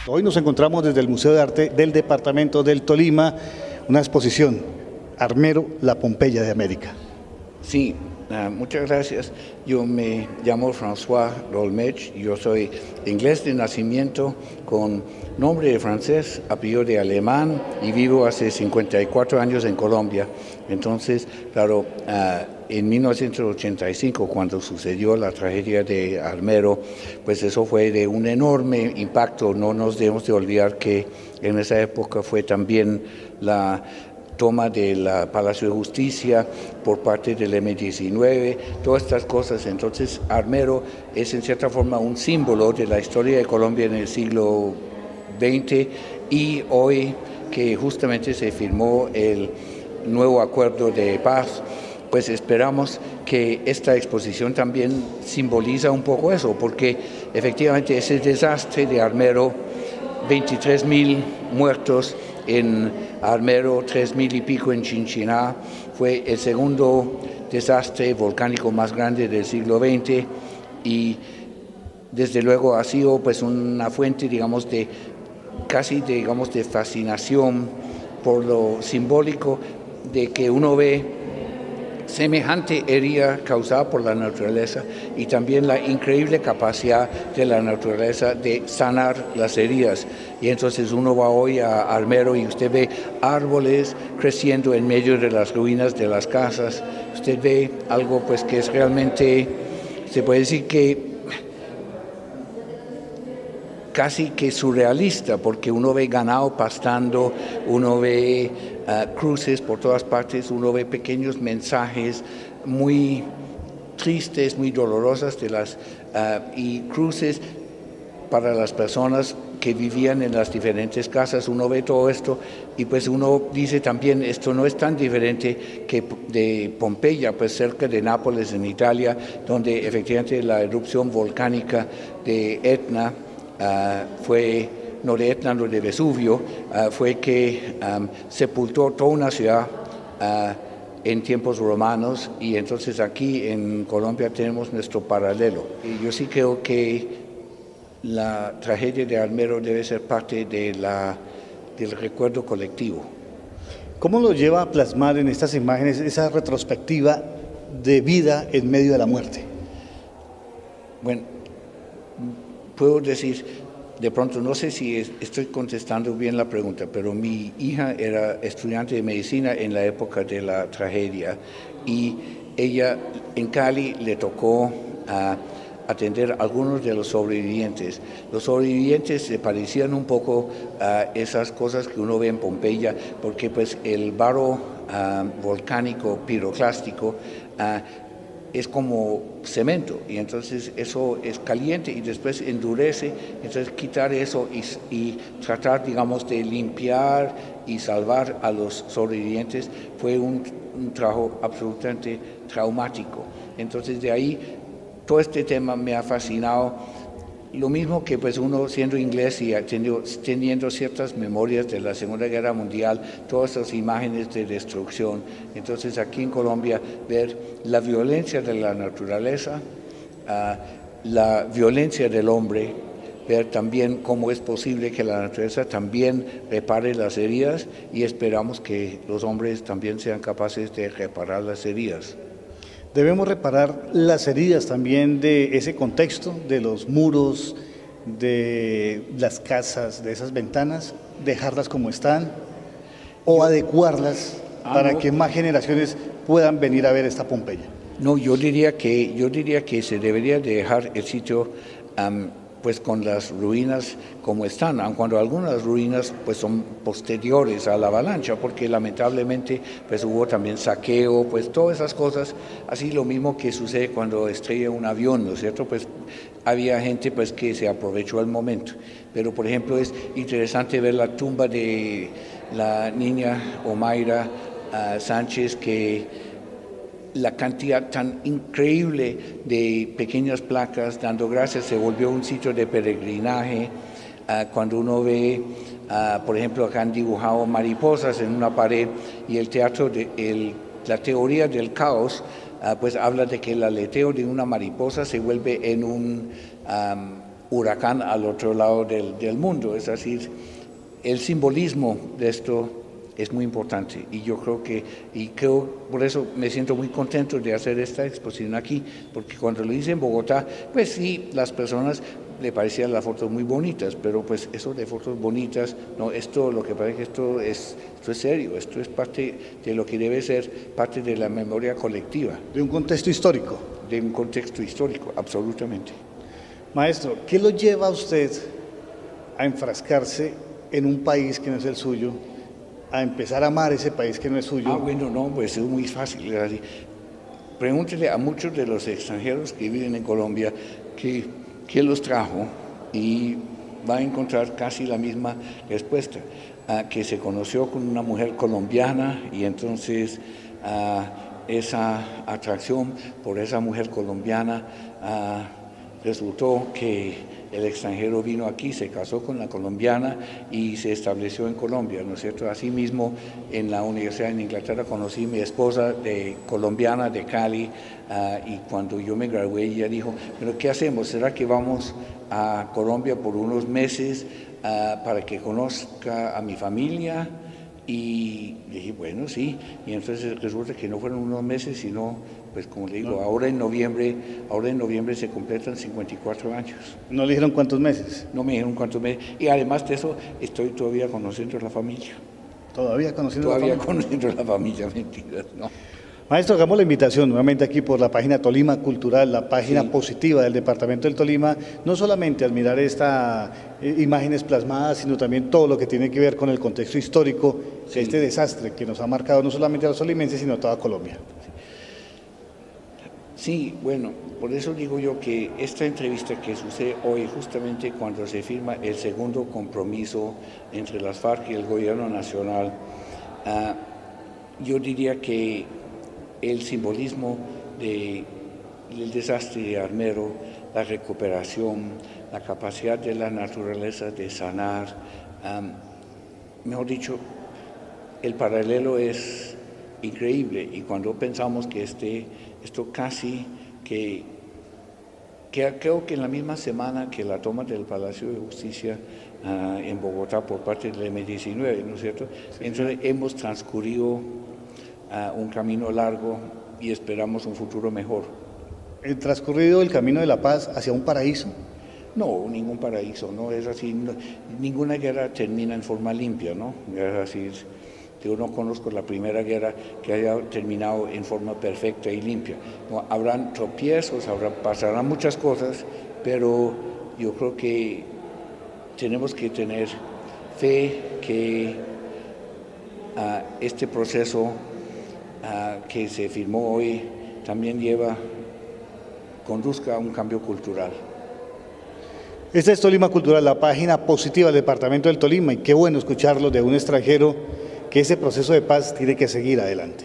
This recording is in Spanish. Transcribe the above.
Hoy nos encontramos desde el Museo de Arte del Departamento del Tolima, una exposición, Armero, la Pompeya de América. Sí, muchas gracias. Yo me llamo François Dolmetsch, yo soy inglés de nacimiento con nombre de francés, apellido de alemán y vivo hace 54 años en Colombia. Entonces, claro, en 1985, cuando sucedió la tragedia de Armero, pues eso fue de un enorme impacto. No nos debemos de olvidar que en esa época fue también la toma del Palacio de Justicia por parte del M-19, todas estas cosas. Entonces, Armero es en cierta forma un símbolo de la historia de Colombia en el siglo XX y hoy que justamente se firmó el nuevo acuerdo de paz, pues esperamos que esta exposición también simboliza un poco eso, porque efectivamente ese desastre de Armero, 23,000 muertos en Armero, 3,000 y pico en Chinchiná, fue el segundo desastre volcánico más grande del siglo XX y desde luego ha sido pues una fuente, digamos, de fascinación por lo simbólico de que uno ve semejante herida causada por la naturaleza y también la increíble capacidad de la naturaleza de sanar las heridas. Y entonces uno va hoy a Armero y usted ve árboles creciendo en medio de las ruinas de las casas. Usted ve algo pues que es realmente, se puede decir que casi que surrealista, porque uno ve ganado pastando, uno ve cruces por todas partes, uno ve pequeños mensajes muy tristes, muy dolorosas y cruces para las personas que vivían en las diferentes casas. Uno ve todo esto y pues uno dice también, esto no es tan diferente que de Pompeya, pues cerca de Nápoles en Italia, donde efectivamente la erupción volcánica de Etna no de Etna, no de Vesubio, fue que sepultó toda una ciudad en tiempos romanos y entonces aquí en Colombia tenemos nuestro paralelo. Y yo sí creo que la tragedia de Armero debe ser parte del recuerdo colectivo. ¿Cómo lo lleva a plasmar en estas imágenes esa retrospectiva de vida en medio de la muerte? Bueno, puedo decir, de pronto, no sé si estoy contestando bien la pregunta, pero mi hija era estudiante de medicina en la época de la tragedia y ella en Cali le tocó atender a algunos de los sobrevivientes. Los sobrevivientes se parecían un poco a esas cosas que uno ve en Pompeya, porque pues el barro volcánico piroclástico es como cemento y entonces eso es caliente y después endurece, entonces quitar eso y tratar, digamos, de limpiar y salvar a los sobrevivientes fue un trabajo absolutamente traumático. Entonces de ahí todo este tema me ha fascinado. Lo mismo que pues uno siendo inglés y teniendo ciertas memorias de la Segunda Guerra Mundial, todas esas imágenes de destrucción. Entonces aquí en Colombia ver la violencia de la naturaleza, la violencia del hombre, ver también cómo es posible que la naturaleza también repare las heridas y esperamos que los hombres también sean capaces de reparar las heridas. Debemos reparar las heridas también de ese contexto, de los muros, de las casas, de esas ventanas, dejarlas como están o adecuarlas para que más generaciones puedan venir a ver esta Pompeya. No, yo diría que se debería de dejar el sitio pues con las ruinas como están, aun cuando algunas ruinas pues son posteriores a la avalancha, porque lamentablemente pues hubo también saqueo, pues todas esas cosas, así lo mismo que sucede cuando estrella un avión, ¿no es cierto? Pues había gente pues que se aprovechó el momento, pero por ejemplo es interesante ver la tumba de la niña Omaira Sánchez, que la cantidad tan increíble de pequeñas placas dando gracias se volvió un sitio de peregrinaje. Cuando uno ve, por ejemplo, acá han dibujado mariposas en una pared y el teatro, la teoría del caos, pues habla de que el aleteo de una mariposa se vuelve en un huracán al otro lado del mundo. Es decir, el simbolismo de esto es muy importante y yo creo por eso me siento muy contento de hacer esta exposición aquí, porque cuando lo hice en Bogotá, pues sí, las personas le parecían las fotos muy bonitas, pero pues eso de fotos bonitas, no, esto lo que pasa es que esto es serio, esto es parte de lo que debe ser parte de la memoria colectiva. De un contexto histórico. De un contexto histórico, absolutamente. Maestro, ¿qué lo lleva a usted a enfrascarse en un país que no es el suyo, a empezar a amar ese país que no es suyo? Bueno, no, pues es muy fácil. Es así. Pregúntele a muchos de los extranjeros que viven en Colombia qué los trajo y va a encontrar casi la misma respuesta, que se conoció con una mujer colombiana y entonces esa atracción por esa mujer colombiana resultó que el extranjero vino aquí, se casó con la colombiana y se estableció en Colombia, ¿no es cierto? Asimismo, en la universidad en Inglaterra conocí a mi esposa colombiana de Cali y cuando yo me gradué ella dijo, ¿pero qué hacemos? ¿Será que vamos a Colombia por unos meses para que conozca a mi familia? Y dije, bueno, sí, y entonces resulta que no fueron unos meses, sino, pues como le digo, ahora en noviembre se completan 54 años. ¿No le dijeron cuántos meses? No me dijeron cuántos meses, y además de eso, estoy todavía conociendo a la familia. ¿Todavía conociendo conociendo a la familia, mentiras, ¿no? Maestro, hagamos la invitación nuevamente aquí por la página Tolima Cultural, la página positiva del Departamento del Tolima, no solamente al mirar estas imágenes plasmadas, sino también todo lo que tiene que ver con el contexto histórico de este desastre que nos ha marcado no solamente a los tolimenses, sino a toda Colombia. Sí, bueno, por eso digo yo que esta entrevista que sucede hoy, justamente cuando se firma el segundo compromiso entre las FARC y el gobierno nacional, yo diría que el simbolismo del desastre de Armero, la recuperación, la capacidad de la naturaleza de sanar, mejor dicho, el paralelo es increíble y cuando pensamos que esto casi que creo que en la misma semana que la toma del Palacio de Justicia en Bogotá por parte del M-19, ¿no es cierto? Entonces hemos transcurrido un camino largo y esperamos un futuro mejor. ¿El transcurrido del camino de la paz hacia un paraíso? No, ningún paraíso, no es así. No, ninguna guerra termina en forma limpia, ¿no? Es así. Yo no conozco la primera guerra que haya terminado en forma perfecta y limpia. No, habrán tropiezos, pasarán muchas cosas, pero yo creo que tenemos que tener fe que este proceso que se firmó hoy también conduzca a un cambio cultural. Esta es Tolima Cultural, la página positiva del Departamento del Tolima, y qué bueno escucharlo de un extranjero que ese proceso de paz tiene que seguir adelante.